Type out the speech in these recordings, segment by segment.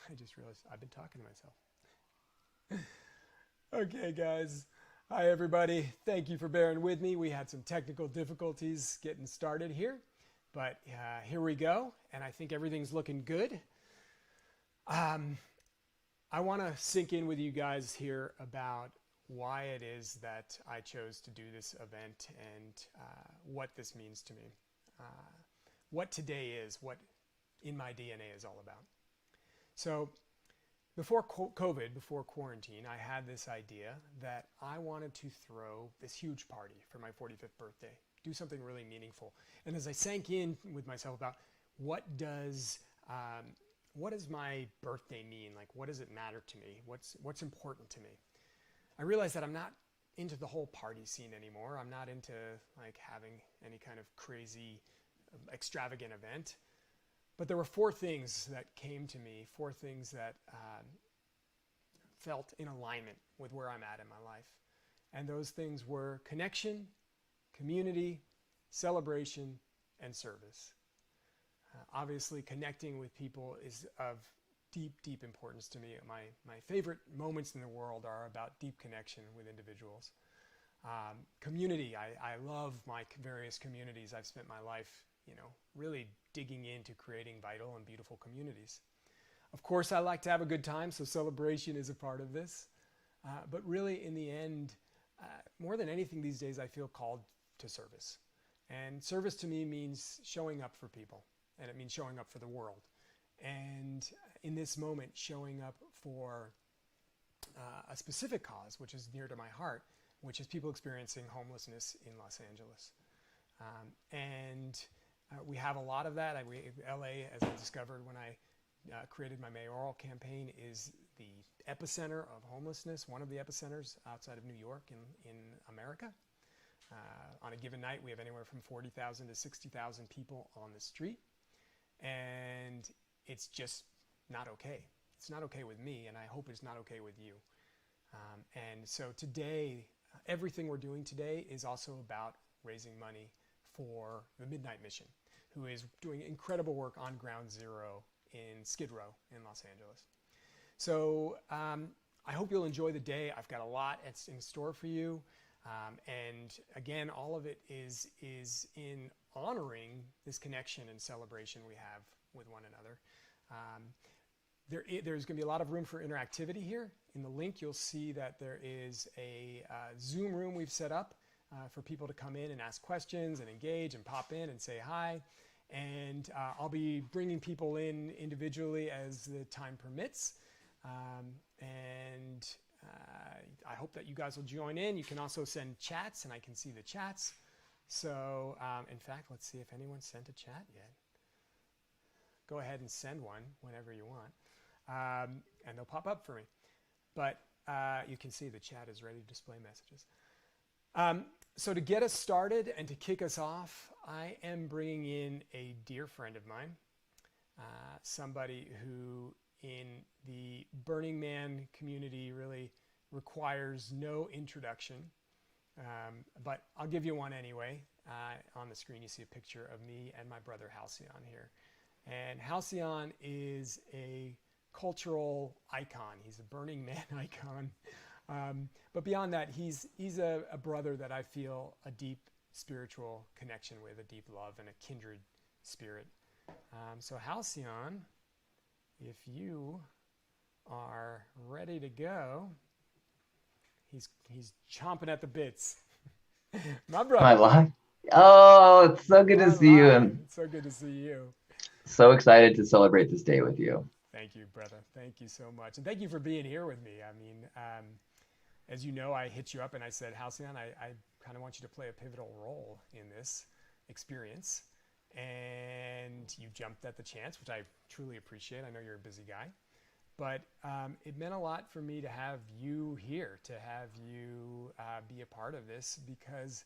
I just realized I've been talking to myself. Okay, guys. Hi, everybody. Thank you for bearing with me. We had some technical difficulties getting started here, but here we go, and I think everything's looking good. I want to sink in with you guys here about why it is that I chose to do this event and what this means to me. What today is, what In My DNA is all about. So before COVID, before quarantine, I had this idea that I wanted to throw this huge party for my 45th birthday, do something really meaningful. And as I sank in with myself about what does my birthday mean? Like, what does it matter to me? What's important to me? I realized that I'm not into the whole party scene anymore. I'm not into like having any kind of crazy, extravagant event. But there were four things that came to me, four things that felt in alignment with where I'm at in my life. And those things were connection, community, celebration, and service. Obviously, connecting with people is of deep, deep importance to me. My favorite moments in the world are about deep connection with individuals. Community, I love my various communities. I've spent my life, really digging into creating vital and beautiful communities. Of course, I like to have a good time, so celebration is a part of this. But really, in the end, more than anything these days, I feel called to service. And service to me means showing up for people, and it means showing up for the world. And in this moment, showing up for a specific cause, which is near to my heart, which is people experiencing homelessness in Los Angeles. We have a lot of that. LA, as I discovered when I created my mayoral campaign, is the epicenter of homelessness, one of the epicenters outside of New York in America. On a given night, we have anywhere from 40,000 to 60,000 people on the street. And it's just not okay. It's not okay with me, and I hope it's not okay with you. And so today, everything we're doing today is also about raising money for the Midnight Mission, who is doing incredible work on Ground Zero in Skid Row in Los Angeles. So I hope you'll enjoy the day. I've got a lot in store for you. And again, all of it is in honoring this connection and celebration we have with one another. There's going to be a lot of room for interactivity here. In the link, you'll see that there is a Zoom room we've set up for people to come in and ask questions and engage and pop in and say hi. And I'll be bringing people in individually as the time permits. I hope that you guys will join in. You can also send chats, and I can see the chats. So, in fact, let's see if anyone sent a chat yet. Go ahead and send one whenever you want, and they'll pop up for me. But you can see the chat is ready to display messages. So to get us started and to kick us off, I am bringing in a dear friend of mine, somebody who in the Burning Man community really requires no introduction, but I'll give you one anyway. On the screen you see a picture of me and my brother Halcyon here. And Halcyon is a cultural icon. He's a Burning Man icon. But beyond that, he's a brother that I feel a deep spiritual connection with, a deep love and a kindred spirit. So Halcyon, if you are ready to go, he's chomping at the bits. My brother. My life. Oh, it's so good to see you. And It's so good to see you. so excited to celebrate this day with you. Thank you, brother. Thank you so much. And thank you for being here with me. I mean, as you know, I hit you up and I said, Halcyon, I kind of want you to play a pivotal role in this experience. And you jumped at the chance, which I truly appreciate. I know you're a busy guy. But it meant a lot for me to have you here, to have you be a part of this, because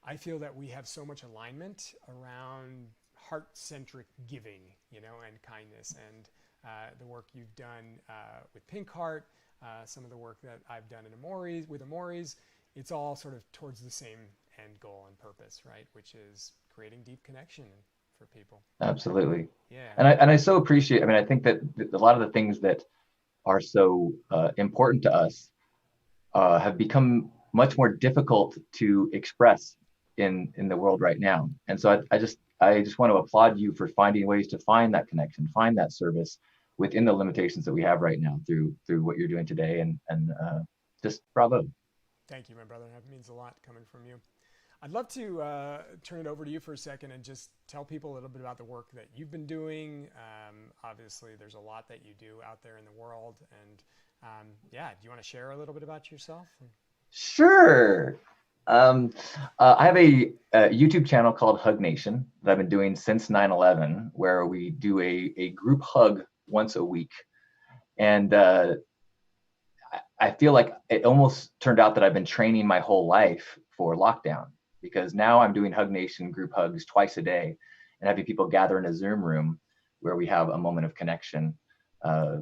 I feel that we have so much alignment around heart-centric giving, and kindness, and the work you've done with Pink Heart, some of the work that I've done with Amori's. It's all sort of towards the same end goal and purpose, right? Which is creating deep connection for people. Absolutely. Yeah. And I so appreciate, I mean, I think that a lot of the things that are so important to us have become much more difficult to express in the world right now. And so I just want to applaud you for finding ways to find that connection, find that service within the limitations that we have right now through what you're doing today. And just bravo. Thank you, my brother. That means a lot coming from you. I'd love to turn it over to you for a second and just tell people a little bit about the work that you've been doing. Obviously, there's a lot that you do out there in the world. And yeah, do you want to share a little bit about yourself? Sure. Um, I have a YouTube channel called Hug Nation that I've been doing since 9/11, where we do a group hug once a week. And I feel like it almost turned out that I've been training my whole life for lockdown, because now I'm doing Hug Nation group hugs twice a day and having people gather in a Zoom room where we have a moment of connection, uh,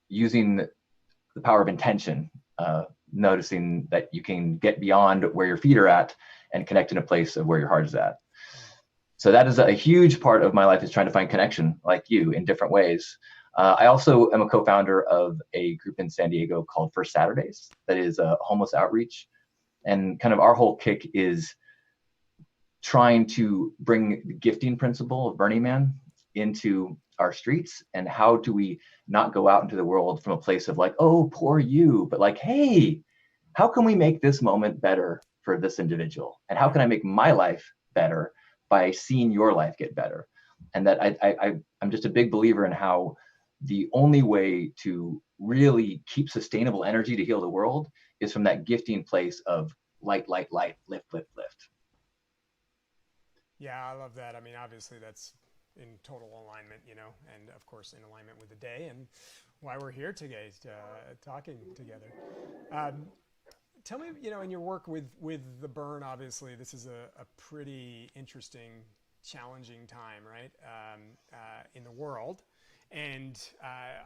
using the power of intention, noticing that you can get beyond where your feet are at and connect in a place of where your heart is at. So that is a huge part of my life, is trying to find connection like you in different ways. I also am a co-founder of a group in San Diego called First Saturdays that is a homeless outreach. And kind of our whole kick is trying to bring the gifting principle of Burning Man into our streets. And how do we not go out into the world from a place of like, oh, poor you, but like, hey, how can we make this moment better for this individual? And how can I make my life better by seeing your life get better? And that I'm just a big believer in how the only way to really keep sustainable energy to heal the world is from that gifting place of light, light, light, lift, lift, lift. Yeah, I love that. I mean, obviously, that's in total alignment, and of course, in alignment with the day and why we're here today, talking together. Um, Tell me, in your work with the burn, obviously, this is a pretty interesting, challenging time, right, in the world. And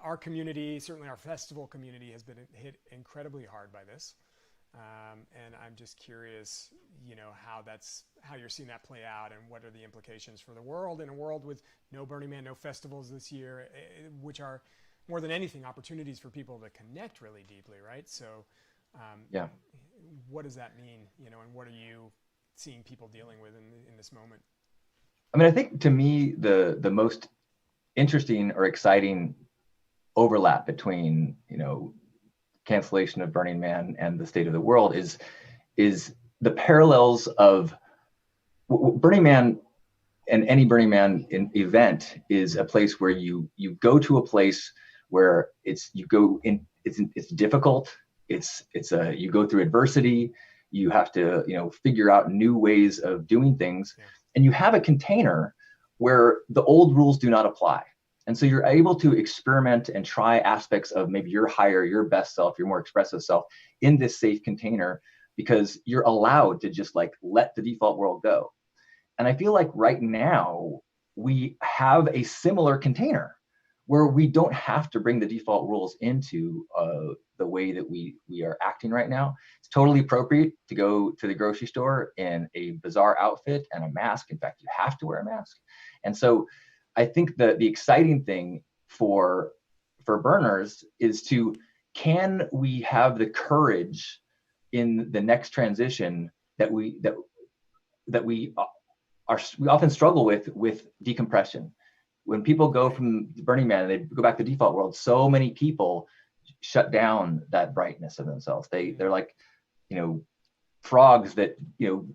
our community, certainly our festival community, has been hit incredibly hard by this. And I'm just curious, how you're seeing that play out, and what are the implications for the world in a world with no Burning Man, no festivals this year, which are more than anything opportunities for people to connect really deeply, right? So, Yeah. what does that mean, and what are you seeing people dealing with in this moment? I mean, I think to me, the most interesting or exciting overlap between, cancellation of Burning Man and the state of the world is the parallels of Burning Man. And any Burning Man event is a place where you go to a place where it's difficult. You go through adversity. You have to figure out new ways of doing things, Yeah. and you have a container where the old rules do not apply. And so you're able to experiment and try aspects of maybe your best self, your more expressive self in this safe container, because you're allowed to just like let the default world go. And I feel like right now we have a similar container where we don't have to bring the default rules into the way that we are acting right now. It's totally appropriate to go to the grocery store in a bizarre outfit and a mask. In fact, you have to wear a mask. And so I think the exciting thing for burners is can we have the courage in the next transition that we often struggle with decompression. When people go from Burning Man and they go back to the default world, so many people shut down that brightness of themselves. They're like, frogs that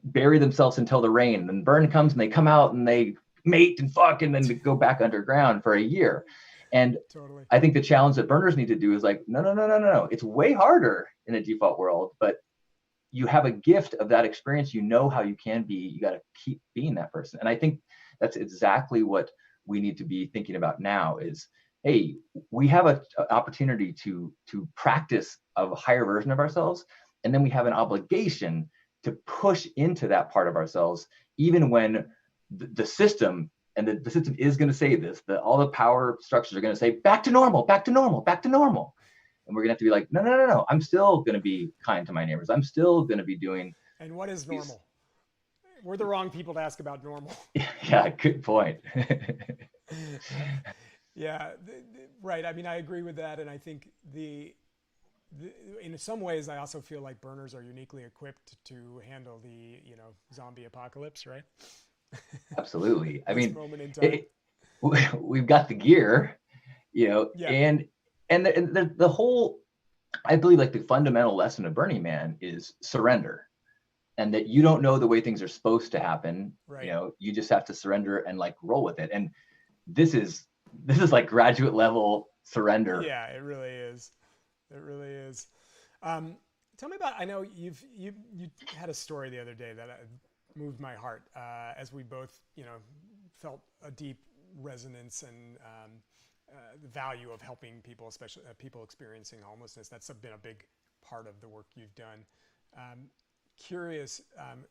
bury themselves until the rain. And burn comes and they come out and they mate and fuck and then go back underground for a year. And Totally. I think the challenge that burners need to do is like, no. It's way harder in a default world, but you have a gift of that experience. You know how you can be. You got to keep being that person. And I think that's exactly what we need to be thinking about now is, hey, we have an opportunity to practice a higher version of ourselves. And then we have an obligation to push into that part of ourselves, even when the system, and the system is going to say this, all the power structures are going to say, back to normal, back to normal, back to normal. And we're going to have to be like, no. I'm still going to be kind to my neighbors. I'm still going to be doing. And what is normal? We're the wrong people to ask about normal. Yeah, good point. Yeah, right. I mean, I agree with that, and I think the, in some ways, I also feel like burners are uniquely equipped to handle the, zombie apocalypse, right? Absolutely. I This mean, moment in time. it, we've got the gear, Yeah, and the whole, I believe like the fundamental lesson of Burning Man is surrender, and that you don't know the way things are supposed to happen. right. You just have to surrender and like roll with it. And this is like graduate level surrender. Yeah, it really is. It really is. Um, Tell me about. I know you had a story the other day that moved my heart as we both felt a deep resonance and the value of helping people, especially people experiencing homelessness. That's been a big part of the work you've done. Um, Curious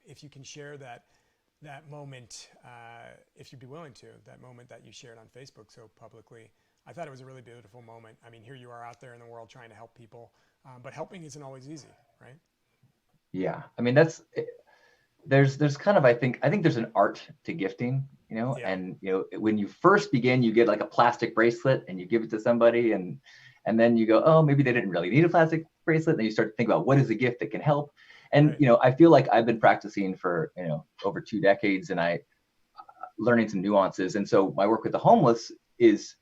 if you can share that moment, if you'd be willing to, that moment that you shared on Facebook so publicly. I thought it was a really beautiful moment. I mean, here you are out there in the world trying to help people, but helping isn't always easy, right? Yeah. I mean, there's kind of, I think there's an art to gifting, Yeah, and when you first begin, you get like a plastic bracelet and you give it to somebody, and then you go, oh, maybe they didn't really need a plastic bracelet. And then you start to think about what is a gift that can help. And right. I feel like I've been practicing for over 2 decades, and I learning some nuances. And so my work with the homeless is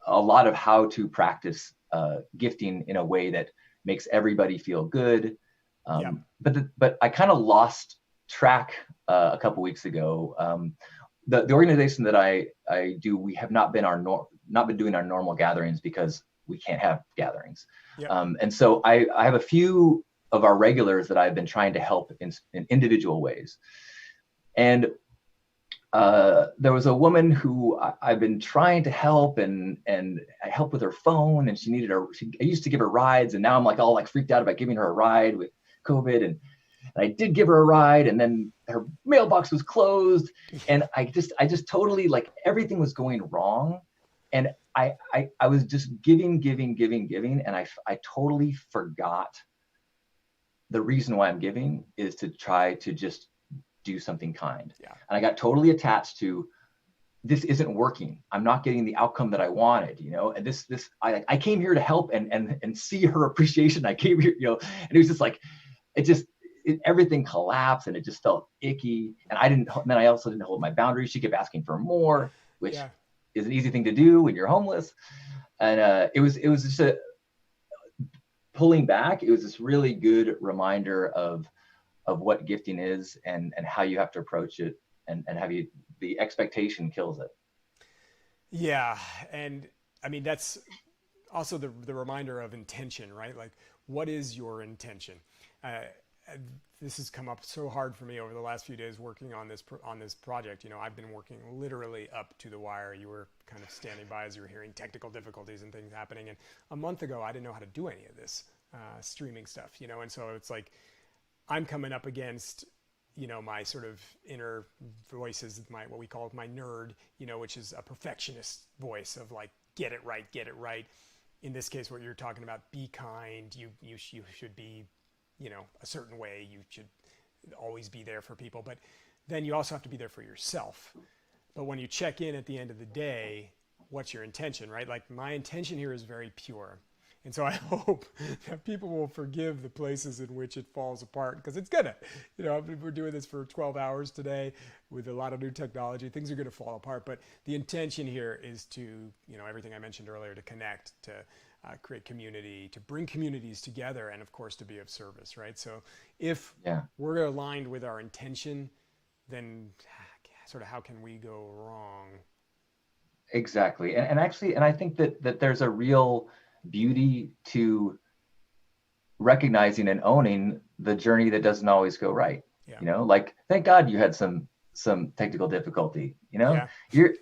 a lot of how to practice gifting in a way that makes everybody feel good. Yeah, But I kind of lost track a couple weeks ago. The organization that I do, we have not been not been doing our normal gatherings because we can't have gatherings. yep, And so I have a few of our regulars that I've been trying to help in individual ways. And there was a woman who I've been trying to help, and I helped with her phone, and I used to give her rides, and now I'm like all like freaked out about giving her a ride with COVID, and I did give her a ride, and then her mailbox was closed, and I just totally, like, everything was going wrong, and I was just giving, and I totally forgot the reason why I'm giving is to try to just do something kind. yeah, And I got totally attached to, this isn't working. I'm not getting the outcome that I wanted, and I came here to help and see her appreciation. I came here, and it was just like, everything collapsed, and it just felt icky. And then I also didn't hold my boundaries. She kept asking for more, which yeah, is an easy thing to do when you're homeless. And it was just pulling back. It was this really good reminder of what gifting is, and how you have to approach it, and the expectation kills it. yeah. And I mean, that's also the reminder of intention, right? Like, what is your intention? Uh, this has come up so hard for me over the last few days working on this project. I've been working literally up to the wire. You were kind of standing by as you were hearing technical difficulties and things happening. And a month ago, I didn't know how to do any of this streaming stuff. And so it's like I'm coming up against my sort of inner voices, what we call my nerd, which is a perfectionist voice of like, get it right, get it right. In this case, what you're talking about, be kind. You should be, a certain way. You should always be there for people, but then you also have to be there for yourself. But when you check in at the end of the day, what's your intention, right? Like, my intention here is very pure. And so I hope that people will forgive the places in which it falls apart, because it's gonna. We're doing this for 12 hours today with a lot of new technology. Things are gonna fall apart. But the intention here is to, everything I mentioned earlier, to connect, to create community, to bring communities together, and of course to be of service, right? So if Yeah, we're aligned with our intention, then sort of how can we go wrong? exactly. And actually, and I think that there's a real beauty to recognizing and owning the journey that doesn't always go right. Yeah. Like, thank God you had some technical difficulty. Yeah. You're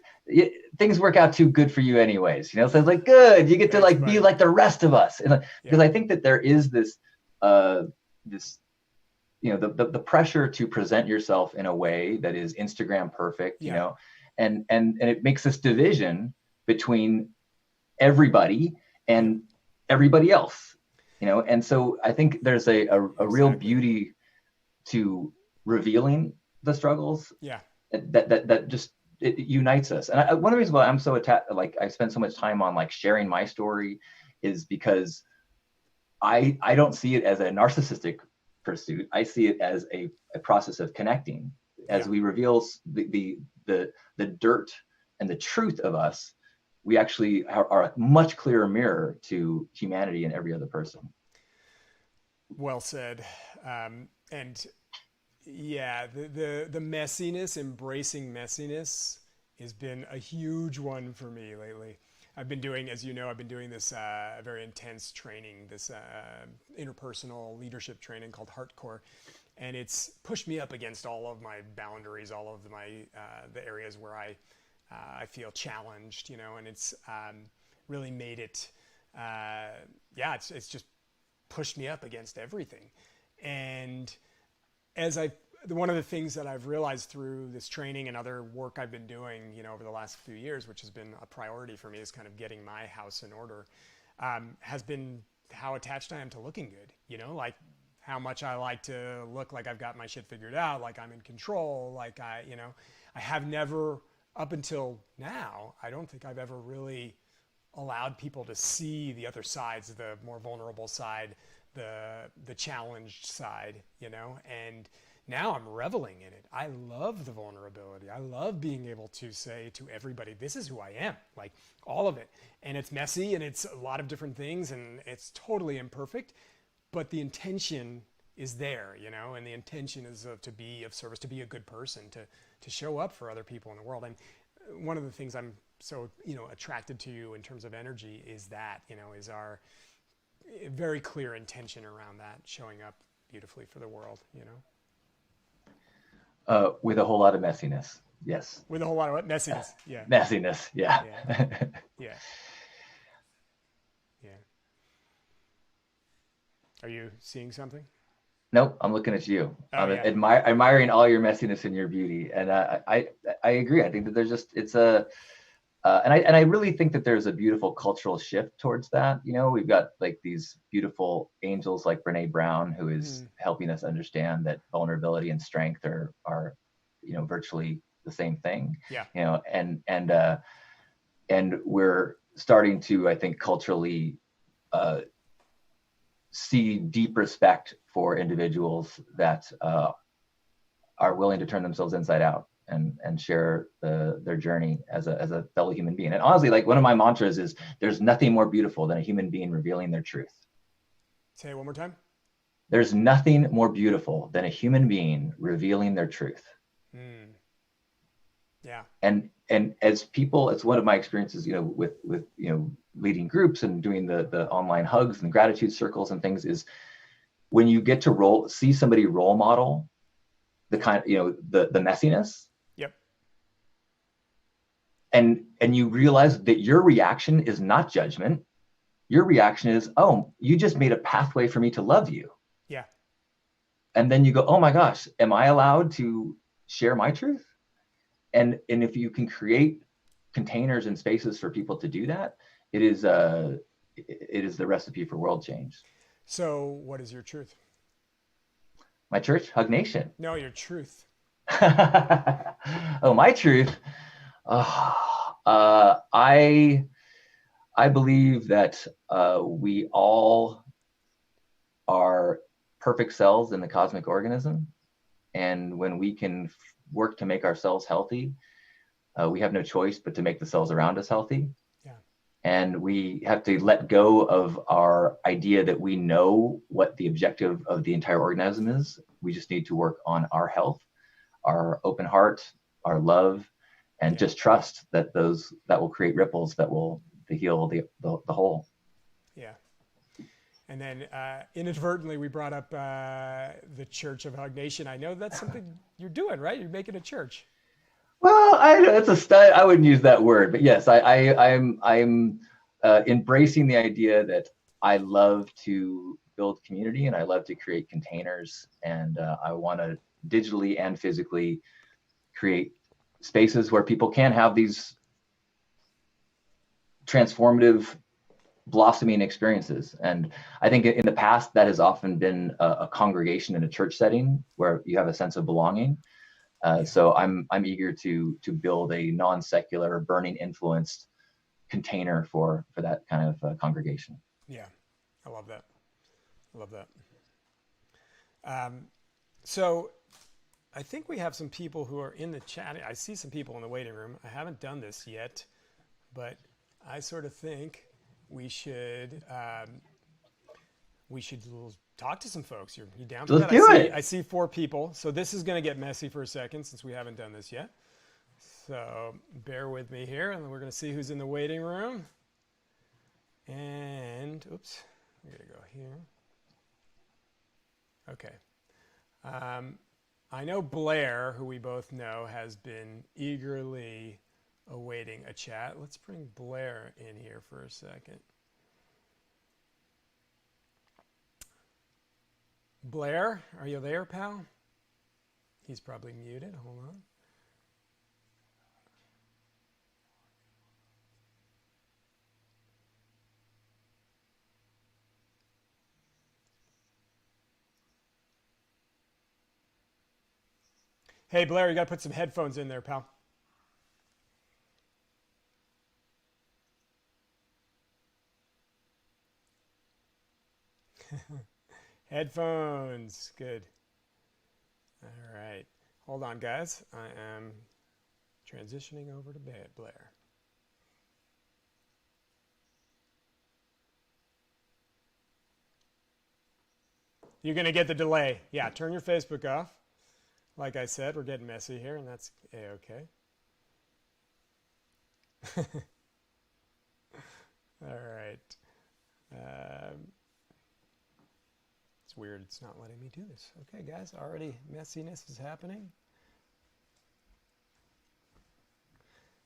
things work out too good for you anyways. So it's like, good, you get to Thanks, like be buddy. like the rest of us. And Yeah. because I think that there is this the pressure to present yourself in a way that is Instagram perfect. Yeah. And it makes this division between everybody Yep. and everybody else. And so I think there's a real Exactly. beauty to revealing the struggles Yeah. that just it unites us. And one of the reasons why I'm so attached, like I spend so much time on like sharing my story, is because I don't see it as a narcissistic pursuit. I see it as a process of connecting. As Yeah. we reveal the dirt and the truth of us, we actually are a much clearer mirror to humanity and every other person. Well said. And yeah, the messiness, embracing messiness, has been a huge one for me lately. I've been doing, as you know, I've been doing this very intense training, this interpersonal leadership training called Hardcore, and it's pushed me up against all of my boundaries, all of my the areas where I feel challenged, you know, and it's really made it, yeah, it's just pushed me up against everything, and as I one of the things that I've realized through this training and other work I've been doing, you know, over the last few years, which has been a priority for me, is kind of getting my house in order, has been how attached I am to looking good. You know, like how much I like to look like I've got my shit figured out, like I'm in control, like you know, I have never, up until now, I don't think I've ever really allowed people to see the other sides, the more vulnerable side, the challenged side, you know, and now I'm reveling in it. I love the vulnerability. I love being able to say to everybody, this is who I am, like all of it. And it's messy and it's a lot of different things and it's totally imperfect, but the intention is there, you know, and the intention is to be of service, to be a good person, to show up for other people in the world. And one of the things I'm so, you know, attracted to you in terms of energy is that, you know, is our very clear intention around that, showing up beautifully for the world, you know. With a whole lot of messiness. Yes. With a whole lot of messiness. Yeah. Messiness. Yeah. Yeah. Yeah. Yeah. Are you seeing something? Nope, I'm looking at you. Oh, I'm yeah. admiring all your messiness and your beauty, and I agree. I think that there's just it's a and I really think that there's a beautiful cultural shift towards that. You know, we've got like these beautiful angels like Brene Brown, who is helping us understand that vulnerability and strength are you know, virtually the same thing. Yeah. You know, and we're starting to, I think, culturally see deep respect for individuals that are willing to turn themselves inside out and share their journey as a fellow human being. And honestly, like one of my mantras is, there's nothing more beautiful than a human being revealing their truth. Say it one more time. There's nothing more beautiful than a human being revealing their truth. Yeah. And as people, it's one of my experiences, you know, with you know, leading groups and doing the online hugs and gratitude circles and things, is when you get to see somebody role model the kind of, you know, the messiness. Yep. And you realize that your reaction is not judgment. Your reaction is, oh, you just made a pathway for me to love you. Yeah. And then you go, oh my gosh, am I allowed to share my truth? And if you can create containers and spaces for people to do that, it is the recipe for world change. So what is your truth? My church, Hug Nation. No, your truth. Oh, my truth. I believe that we all are perfect cells in the cosmic organism, and when we can work to make ourselves healthy, we have no choice but to make the cells around us healthy. Yeah. And we have to let go of our idea that we know what the objective of the entire organism is. We just need to work on our health, our open heart, our love, and just trust that that will create ripples that will heal the whole. Yeah. And then inadvertently, we brought up the Church of Hug Nation. I know that's something you're doing, right? You're making a church. Well, it's a stud. I wouldn't use that word, but yes, I'm embracing the idea that I love to build community and I love to create containers, and I want to digitally and physically create spaces where people can have these transformative, blossoming experiences. And I think in the past that has often been a congregation in a church setting where you have a sense of belonging. So I'm eager to build a non-secular, burning influenced container for that kind of congregation. Yeah, I love that. I love that. So I think we have some people who are in the chat. I see some people in the waiting room. I haven't done this yet, but I sort of think we should talk to some folks. You down for Let's that? do it. I see 4 people. So this is going to get messy for a second since we haven't done this yet. So bear with me here, and we're going to see who's in the waiting room. And oops, I'm going to go here. Okay. I know Blair, who we both know, has been eagerly awaiting a chat. Let's bring Blair in here for a second. Blair, are you there, pal? He's probably muted. Hold on. Hey, Blair, you got to put some headphones in there, pal. Headphones. Good. All right. Hold on, guys. I am transitioning over to Blair. You're going to get the delay. Yeah, turn your Facebook off. Like I said, we're getting messy here, and that's A-okay. All right. It's weird. It's not letting me do this. Okay, guys, already messiness is happening.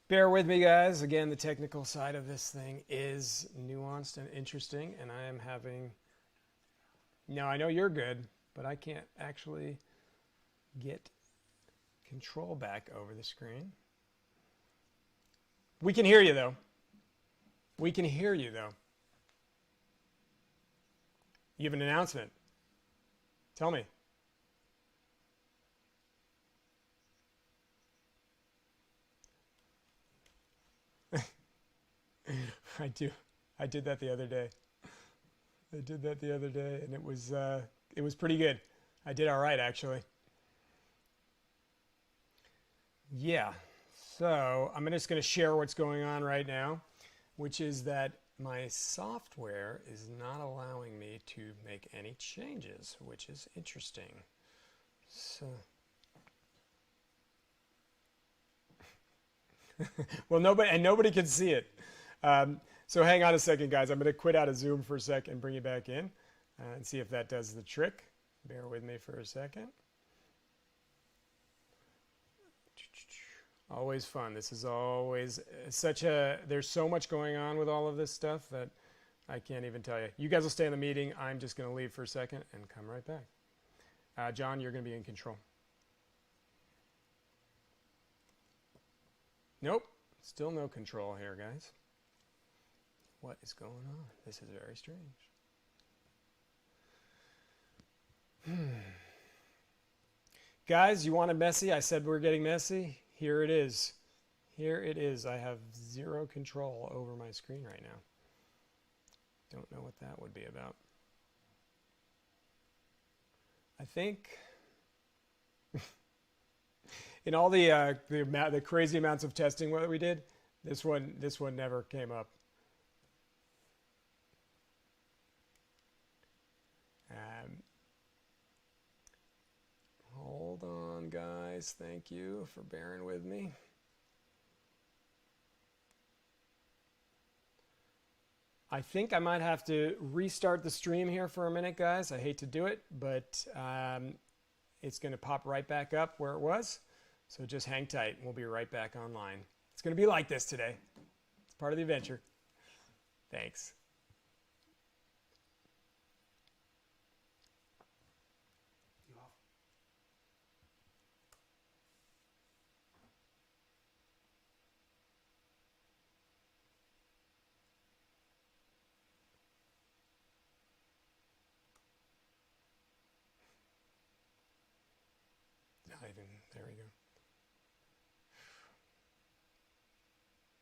Bear with me, guys. Again, the technical side of this thing is nuanced and interesting, and I am having... No, I know you're good, but I can't actually get control back over the screen. We can hear you, though. We can hear you, though. You have an announcement. Tell me. I do. I did that the other day. And it was pretty good. I did all right, actually. Yeah. So I'm just going to share what's going on right now, which is that my software is not allowing me to make any changes, which is interesting. So, well, nobody can see it. So hang on a second, guys. I'm going to quit out of Zoom for a sec and bring you back in and see if that does the trick. Bear with me for a second. Always fun. This is always there's so much going on with all of this stuff that I can't even tell you. You guys will stay in the meeting. I'm just going to leave for a second and come right back. John, you're going to be in control. Nope. Still no control here, guys. What is going on? This is very strange. Guys, you wanted messy? I said we're getting messy. Here it is. Here it is. I have zero control over my screen right now. Don't know what that would be about. I think in all the crazy amounts of testing that we did, this one never came up. Hold on, guys. Thank you for bearing with me. I think I might have to restart the stream here for a minute, guys. I hate to do it, but it's going to pop right back up where it was. So just hang tight. We'll be right back online. It's going to be like this today. It's part of the adventure. Thanks. There we go.